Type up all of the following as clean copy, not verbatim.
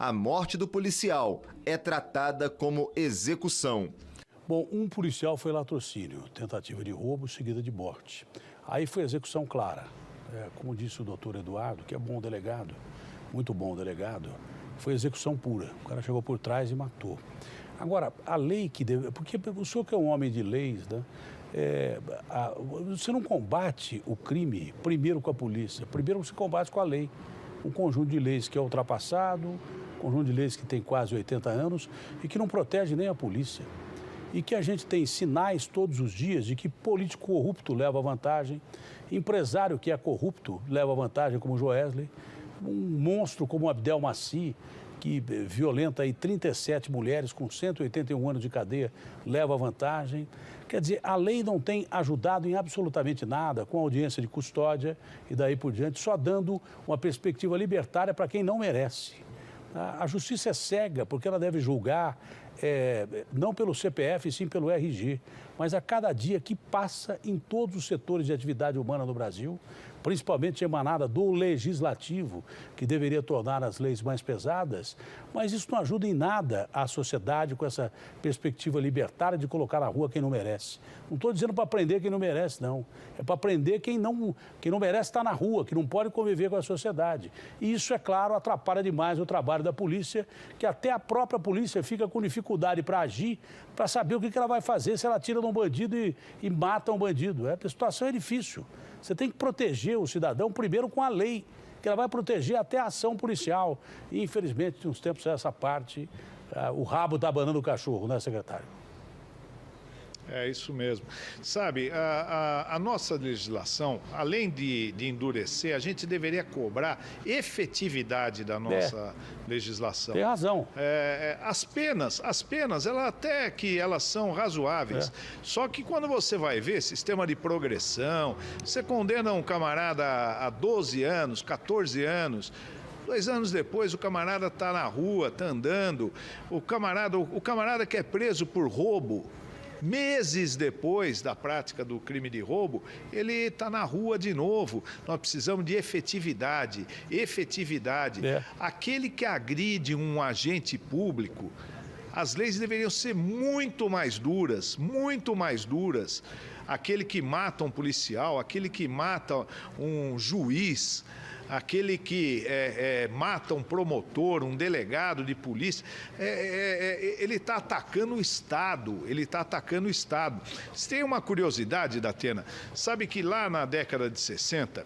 a morte do policial é tratada como execução. Bom, um policial foi latrocínio, tentativa de roubo seguida de morte. Aí foi execução clara. Como disse o doutor Eduardo, que é bom delegado, muito bom delegado, foi execução pura. O cara chegou por trás e matou. Agora, a lei que deve... Porque o senhor que é um homem de leis, né? Você não combate o crime primeiro com a polícia, primeiro você combate com a lei. Um conjunto de leis que é ultrapassado, um conjunto de leis que tem quase 80 anos e que não protege nem a polícia. E que a gente tem sinais todos os dias de que político corrupto leva vantagem, empresário que é corrupto leva vantagem, como o Joesley, um monstro como o Abdel Maci, que violenta aí 37 mulheres com 181 anos de cadeia, leva vantagem. Quer dizer, a lei não tem ajudado em absolutamente nada com a audiência de custódia e daí por diante, só dando uma perspectiva libertária para quem não merece. A justiça é cega porque ela deve julgar não pelo CPF, sim pelo RG, mas a cada dia que passa em todos os setores de atividade humana no Brasil, principalmente emanada do Legislativo, que deveria tornar as leis mais pesadas, mas isso não ajuda em nada a sociedade com essa perspectiva libertária de colocar na rua quem não merece. Não estou dizendo para prender quem não merece, não. É para prender quem não merece estar na rua, que não pode conviver com a sociedade. E isso, é claro, atrapalha demais o trabalho da polícia, que até a própria polícia fica com dificuldade para agir, para saber o que ela vai fazer se ela tira de um bandido e mata um bandido. A situação é difícil. Você tem que proteger o cidadão primeiro com a lei, que ela vai proteger até a ação policial. E, infelizmente, de uns tempos essa parte, o rabo está abanando o cachorro, né, secretário? É isso mesmo. Sabe, a nossa legislação, além de endurecer, a gente deveria cobrar efetividade da nossa legislação. Tem razão. As penas, até que elas são razoáveis. Só que quando você vai ver sistema de progressão, você condena um camarada a 12 anos, 14 anos... 2 anos depois, o camarada está na rua, está andando. O camarada que é preso por roubo, meses depois da prática do crime de roubo, ele está na rua de novo. Nós precisamos de efetividade. Aquele que agride um agente público, as leis deveriam ser muito mais duras, muito mais duras. Aquele que mata um policial, aquele que mata um juiz, aquele que mata um promotor, um delegado de polícia, ele está atacando o Estado, Você tem uma curiosidade, Datena, sabe que lá na década de 60,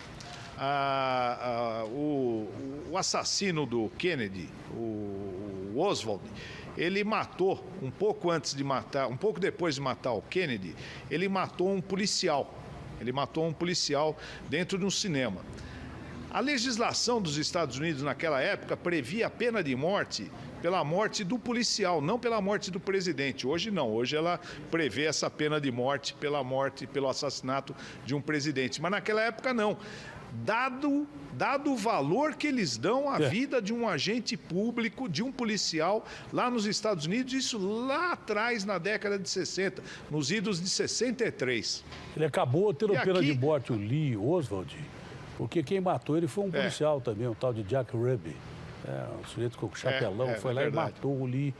o assassino do Kennedy, o Oswald, ele matou, um pouco depois de matar o Kennedy, ele matou um policial. Dentro de um cinema. A legislação dos Estados Unidos naquela época previa a pena de morte pela morte do policial, não pela morte do presidente. Hoje não, hoje ela prevê essa pena de morte, pelo assassinato de um presidente. Mas naquela época não. Dado o valor que eles dão à vida de um agente público, de um policial lá nos Estados Unidos, isso lá atrás, na década de 60, nos idos de 63. Ele acabou tendo pena de morte, o Lee Oswald, porque quem matou ele foi um policial também, um tal de Jack Ruby. Um sujeito com chapelão, foi lá e matou o Lee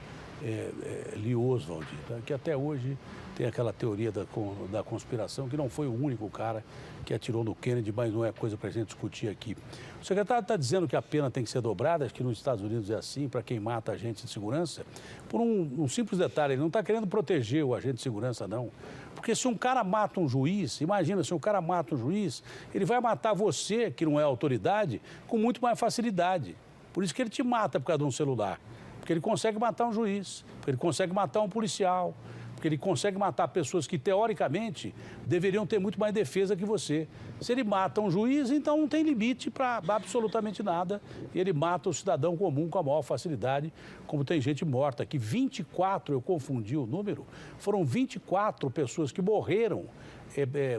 Oswald, tá? Que até hoje tem aquela teoria da conspiração, que não foi o único cara que atirou no Kennedy, mas não é coisa para a gente discutir aqui. O secretário está dizendo que a pena tem que ser dobrada, acho que nos Estados Unidos é assim, para quem mata agente de segurança, por um simples detalhe, ele não está querendo proteger o agente de segurança, não. Porque se um cara mata um juiz, imagina, se um cara mata um juiz, ele vai matar você, que não é autoridade, com muito mais facilidade. Por isso que ele te mata por causa de um celular. Porque ele consegue matar um juiz, porque ele consegue matar um policial, porque ele consegue matar pessoas que, teoricamente, deveriam ter muito mais defesa que você. Se ele mata um juiz, então não tem limite para absolutamente nada. E ele mata o cidadão comum com a maior facilidade, como tem gente morta aqui. 24, eu confundi o número, foram 24 pessoas que morreram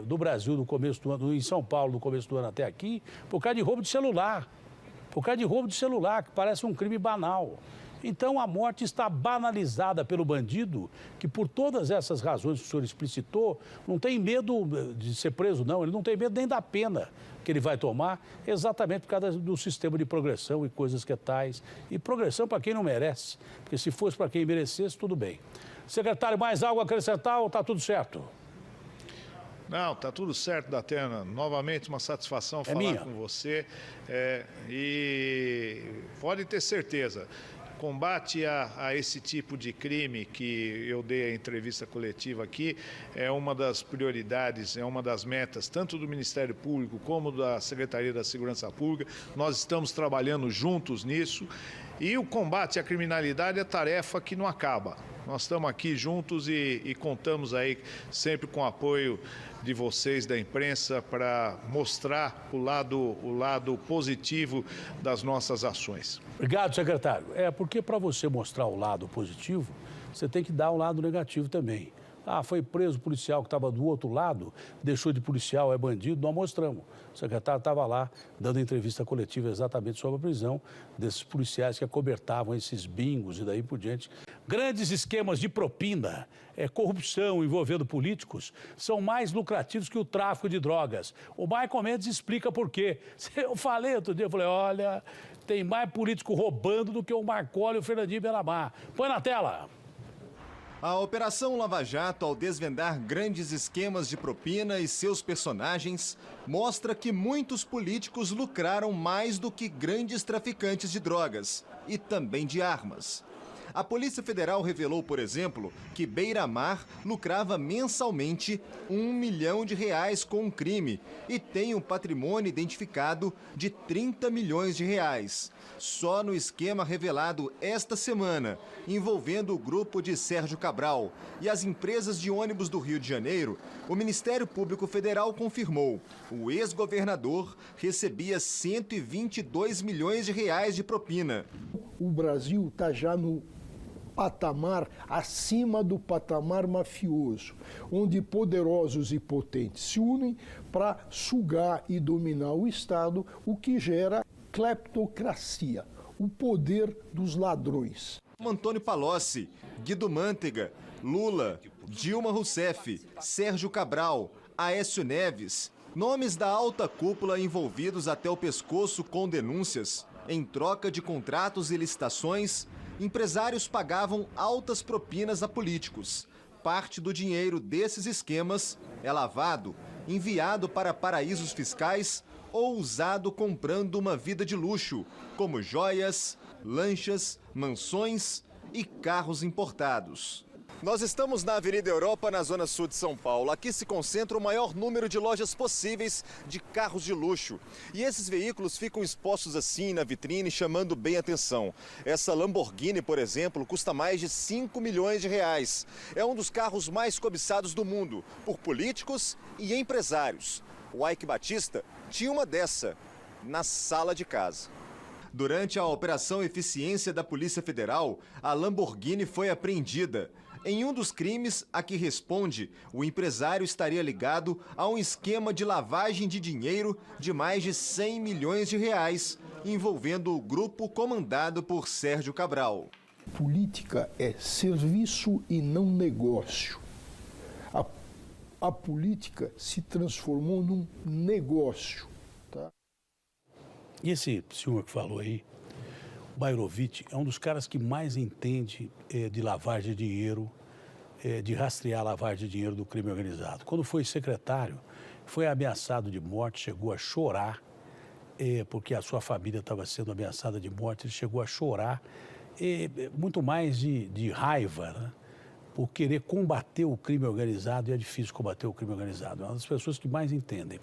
do Brasil no começo do ano, em São Paulo, no começo do ano até aqui, por causa de roubo de celular. Por causa de roubo de celular, que parece um crime banal. Então a morte está banalizada pelo bandido, que por todas essas razões que o senhor explicitou, não tem medo de ser preso, não. Ele não tem medo nem da pena que ele vai tomar, exatamente por causa do sistema de progressão e coisas que tais. E progressão para quem não merece, porque se fosse para quem merecesse, tudo bem. Secretário, mais algo a acrescentar ou está tudo certo? Não, tá tudo certo, Datena. Novamente, uma satisfação falar com você. E pode ter certeza, combate a esse tipo de crime que eu dei a entrevista coletiva aqui é uma das prioridades, é uma das metas, tanto do Ministério Público como da Secretaria da Segurança Pública. Nós estamos trabalhando juntos nisso. E o combate à criminalidade é tarefa que não acaba. Nós estamos aqui juntos e contamos aí sempre com o apoio de vocês, da imprensa, para mostrar o lado positivo das nossas ações. Obrigado, secretário. Porque para você mostrar o lado positivo, você tem que dar o lado negativo também. Ah, foi preso o policial que estava do outro lado, deixou de policial, é bandido, nós mostramos. O secretário estava lá dando entrevista coletiva exatamente sobre a prisão desses policiais que acobertavam esses bingos e daí por diante. Grandes esquemas de propina, corrupção envolvendo políticos, são mais lucrativos que o tráfico de drogas. O Michael Mendes explica por quê. Eu falei outro dia, olha, tem mais político roubando do que o Marcoli e o Fernandinho Beiramar. Põe na tela. A Operação Lava Jato, ao desvendar grandes esquemas de propina e seus personagens, mostra que muitos políticos lucraram mais do que grandes traficantes de drogas e também de armas. A Polícia Federal revelou, por exemplo, que Beiramar lucrava mensalmente R$1 milhão com o crime e tem um patrimônio identificado de R$30 milhões. Só no esquema revelado esta semana, envolvendo o grupo de Sérgio Cabral e as empresas de ônibus do Rio de Janeiro, o Ministério Público Federal confirmou: o ex-governador recebia R$122 milhões de propina. O Brasil está já no patamar acima do patamar mafioso, onde poderosos e potentes se unem para sugar e dominar o Estado, o que gera cleptocracia, o poder dos ladrões. Antônio Palocci, Guido Mantega, Lula, Dilma Rousseff, Sérgio Cabral, Aécio Neves, nomes da alta cúpula envolvidos até o pescoço com denúncias. Em troca de contratos e licitações, empresários pagavam altas propinas a políticos. Parte do dinheiro desses esquemas é lavado, enviado para paraísos fiscais ou usado comprando uma vida de luxo, como joias, lanchas, mansões e carros importados. Nós estamos na Avenida Europa, na zona sul de São Paulo. Aqui se concentra o maior número de lojas possíveis de carros de luxo. E esses veículos ficam expostos assim na vitrine, chamando bem a atenção. Essa Lamborghini, por exemplo, custa mais de R$5 milhões. É um dos carros mais cobiçados do mundo, por políticos e empresários. O Ike Batista tinha uma dessa na sala de casa. Durante a Operação Eficiência da Polícia Federal, a Lamborghini foi apreendida. Em um dos crimes a que responde, o empresário estaria ligado a um esquema de lavagem de dinheiro de mais de R$100 milhões, envolvendo o grupo comandado por Sérgio Cabral. Política é serviço e não negócio. A política se transformou num negócio. Tá? E esse senhor que falou aí, Mairovitch, é um dos caras que mais entende de lavagem de dinheiro, de rastrear a lavagem de dinheiro do crime organizado. Quando foi secretário, foi ameaçado de morte, chegou a chorar, porque a sua família estava sendo ameaçada de morte, ele chegou a chorar, muito mais de raiva, né? Por querer combater o crime organizado, e é difícil combater o crime organizado. É uma das pessoas que mais entendem.